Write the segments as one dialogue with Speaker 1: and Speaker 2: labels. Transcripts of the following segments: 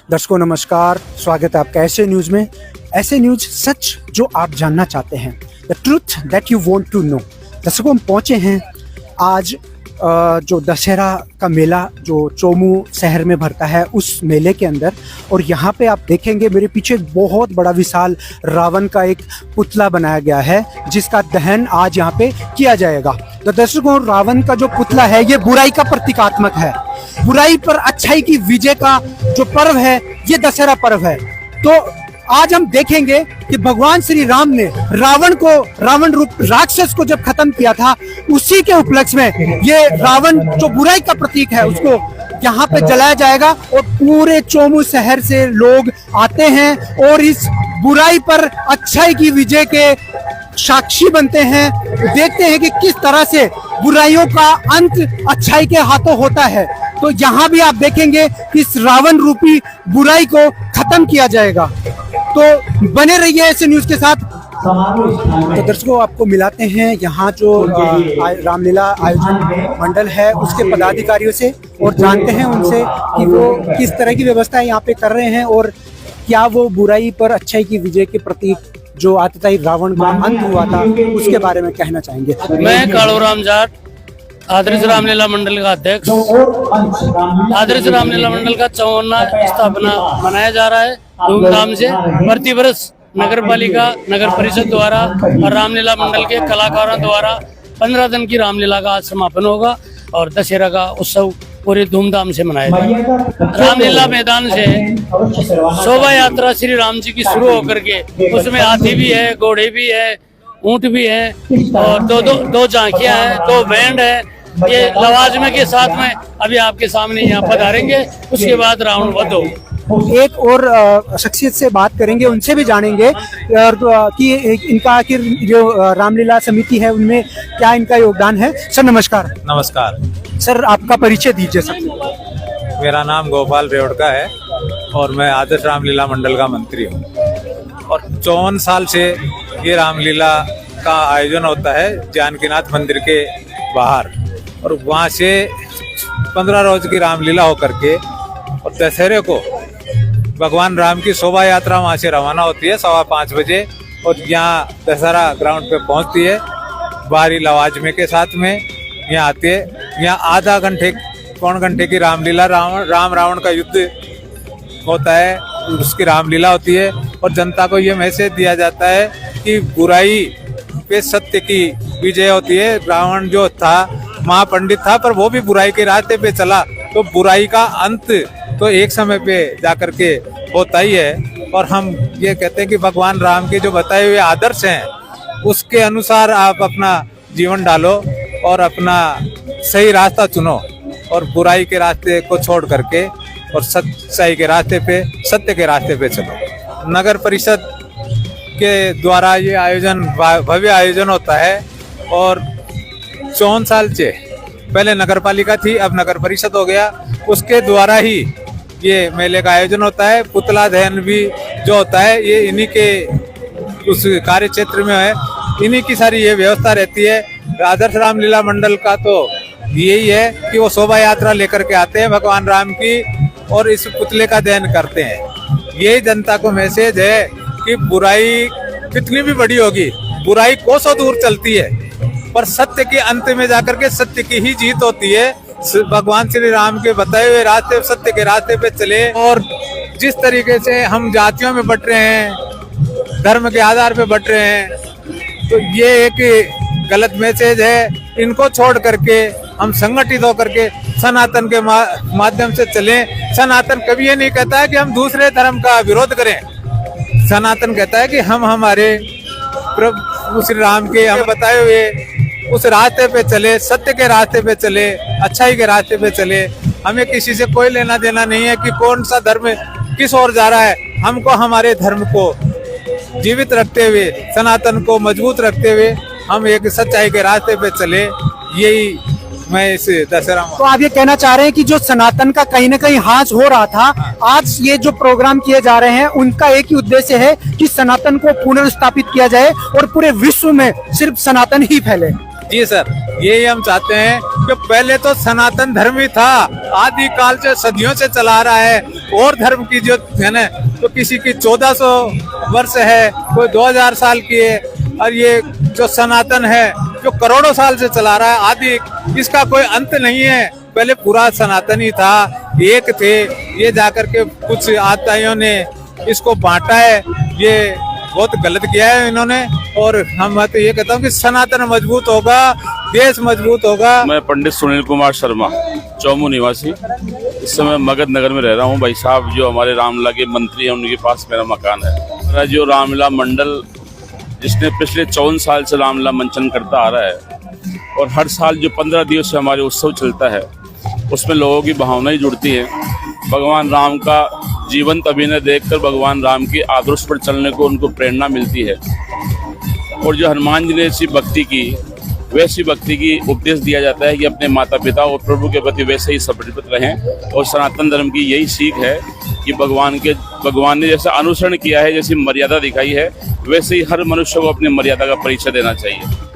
Speaker 1: दर्शकों नमस्कार, स्वागत है आपका ऐसे न्यूज़ में। ऐसे न्यूज़, सच जो आप जानना चाहते हैं, the truth that you want to know. दर्शकों हम पहुँचे हैं आज जो दशहरा का मेला जो चोमू शहर में भरता है उस मेले के अंदर, और यहाँ पे आप देखेंगे मेरे पीछे एक बहुत बड़ा विशाल रावण का एक पुतला बनाया गया है जिसका दहन आज यहाँ पे किया जाएगा। तो दर्शकों रावण का जो पुतला है ये बुराई का प्रतीकात्मक है, बुराई पर अच्छाई की विजय का जो पर्व है ये दशहरा पर्व है। तो आज हम देखेंगे कि भगवान श्री राम ने रावण रूप राक्षस को जब खत्म किया था, उसी के उपलक्ष्य में ये रावण जो बुराई का प्रतीक है उसको यहाँ पे जलाया जाएगा और पूरे चोमू शहर से लोग आते हैं और इस बुराई पर अच्छाई की विजय के साक्षी बनते हैं। देखते हैं कि किस तरह से बुराइयों का अंत अच्छाई के हाथों होता है। तो यहाँ भी आप देखेंगे कि इस रावण रूपी बुराई को खत्म किया जाएगा। तो बने रहिए ऐसे न्यूज के साथ। तो दर्शकों आपको मिलाते हैं यहाँ जो रामलीला आयोजन मंडल है उसके पदाधिकारियों से और जानते हैं उनसे कि वो किस तरह की व्यवस्था यहाँ पे कर रहे हैं और क्या वो बुराई पर अच्छाई की विजय के प्रतीक जो आतताई रावण का अंत हुआ था उसके बारे में कहना चाहेंगे।
Speaker 2: मैं कालूराम जाट, आदर्श रामलीला मंडल का अध्यक्ष। आदर्श रामलीला मंडल का 54वां स्थापना मनाया जा रहा है धूमधाम से। प्रतिवर्ष नगर पालिका, नगर परिषद द्वारा और रामलीला मंडल के कलाकारों द्वारा 15 दिन की रामलीला का आज समापन होगा और दशहरा का उत्सव पूरे धूमधाम से मनाया जाएगा। रामलीला मैदान से शोभा यात्रा श्री राम जी की शुरू होकर के उसमें हाथी भी है, घोड़े भी है, ऊंट भी है और दो झांकियां हैं, 2 बैंड है। ये लवाजमे के साथ में अभी आपके सामने यहाँ पधारेंगे। उसके बाद रावण वध हो।
Speaker 1: एक और शख्सियत से बात करेंगे, उनसे भी जानेंगे कि इनका आखिर जो रामलीला समिति है उनमें क्या इनका योगदान है। सर नमस्कार।
Speaker 3: नमस्कार
Speaker 1: सर, आपका परिचय दीजिए सबसे।
Speaker 3: मेरा नाम गोपाल रेवड़का है और मैं आदर्श रामलीला मंडल का मंत्री हूँ और 54 साल से ये रामलीला का आयोजन होता है जानकीनाथ मंदिर के बाहर, और वहाँ से 15 रोज की रामलीला होकर के और दशहरे को भगवान राम की शोभा यात्रा वहाँ से रवाना होती है 5:15 बजे और यहाँ दशहरा ग्राउंड पे पहुँचती है। बाहरी लवाजमे के साथ में यहाँ आती है। यहाँ आधा घंटे पौन घंटे की रामलीला, राम रावण का युद्ध होता है, उसकी रामलीला होती है और जनता को ये मैसेज दिया जाता है कि बुराई पे सत्य की विजय होती है। रावण जो था महापंडित था पर वो भी बुराई के रास्ते पे चला, तो बुराई का अंत तो एक समय पे जाकर के होता ही है। और हम ये कहते हैं कि भगवान राम के जो बताए हुए आदर्श हैं उसके अनुसार आप अपना जीवन डालो और अपना सही रास्ता चुनो और बुराई के रास्ते को छोड़ करके और सच्चाई के रास्ते पे, सत्य के रास्ते पे चलो। नगर परिषद के द्वारा ये आयोजन भव्य आयोजन होता है और 54 साल से पहले नगर पालिका थी, अब नगर परिषद हो गया, उसके द्वारा ही ये मेले का आयोजन होता है। पुतला दहन भी जो होता है ये इन्हीं के उस कार्य क्षेत्र में है, इन्हीं की सारी ये व्यवस्था रहती है। आदर्श रामलीला मंडल का तो यही है कि वो शोभा यात्रा लेकर के आते हैं भगवान राम की और इस पुतले का दहन करते हैं। यही जनता को मैसेज है कि बुराई कितनी भी बड़ी होगी, बुराई कोसों दूर चलती है पर सत्य के अंत में जाकर के सत्य की ही जीत होती है। भगवान श्री राम के बताए हुए रास्ते, सत्य के रास्ते पे चले। और जिस तरीके से हम जातियों में बट रहे हैं, धर्म के आधार पे बट रहे हैं, तो ये एक गलत मैसेज है। इनको छोड़ करके हम संगठित होकर के सनातन के माध्यम से चलें। सनातन कभी ये नहीं कहता है कि हम दूसरे धर्म का विरोध करें। सनातन कहता है कि हम हमारे प्रभु श्री राम के हमें बताए हुए उस रास्ते पे चले, सत्य के रास्ते पे चले, अच्छाई के रास्ते पे चले। हमें किसी से कोई लेना देना नहीं है कि कौन सा धर्म किस ओर जा रहा है। हमको हमारे धर्म को जीवित रखते हुए, सनातन को मजबूत रखते हुए हम एक सच्चाई के रास्ते पे चले। यही मैं इस दशहरा।
Speaker 1: तो आप ये कहना चाह रहे हैं कि जो सनातन का कहीं ना कहीं ह्रास हो रहा था, आज ये जो प्रोग्राम किए जा रहे हैं उनका एक ही उद्देश्य है कि सनातन को पुनर्स्थापित किया जाए और पूरे विश्व में सिर्फ सनातन ही फैले।
Speaker 3: जी सर, यही हम चाहते हैं कि पहले तो सनातन धर्म ही था, आदि काल से सदियों से चला रहा है। और धर्म की जो है ना, तो किसी की 1400 वर्ष है, कोई 2000 साल की है, और ये जो सनातन है जो करोड़ों साल से चला रहा है, आदि इसका कोई अंत नहीं है। पहले पूरा सनातन ही था, एक थे। ये जाकर के कुछ आताइयों ने इसको बांटा है, ये बहुत गलत किया है इन्होंने। और हम तो ये कहता हूँ कि सनातन मजबूत होगा, देश मजबूत होगा।
Speaker 4: मैं पंडित सुनील कुमार शर्मा, चौमू निवासी, इस समय मगध नगर में रह रहा हूँ। भाई साहब जो हमारे रामलीला के मंत्री हैं, उनके पास मेरा मकान है। मेरा जो रामलीला मंडल, जिसने पिछले 54 साल से रामलीला मंचन करता आ रहा है, और हर साल जो 15 दिवस से हमारे उत्सव चलता है, उसमें लोगों की भावनाएं जुड़ती हैं। भगवान राम का जीवंत अभिनय देखकर भगवान राम के आदर्श पर चलने को उनको प्रेरणा मिलती है। और जो हनुमान जी ने ऐसी भक्ति की, वैसी भक्ति की उपदेश दिया जाता है कि अपने माता पिता और प्रभु के प्रति वैसे ही समर्पित रहें। और सनातन धर्म की यही सीख है कि भगवान ने जैसा अनुसरण किया है, जैसी मर्यादा दिखाई है, वैसे ही हर मनुष्य को अपनी मर्यादा का परिचय देना चाहिए।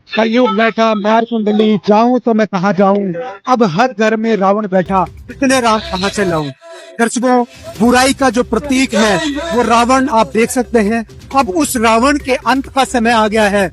Speaker 1: कलयुग बैठा मार कुंडली, जाऊं तो मैं कहाँ जाऊं, अब हर घर में रावण बैठा, इतने राम कहाँ से लाऊं। दर्शकों, बुराई का जो प्रतीक है वो रावण आप देख सकते हैं। अब उस रावण के अंत का समय आ गया है।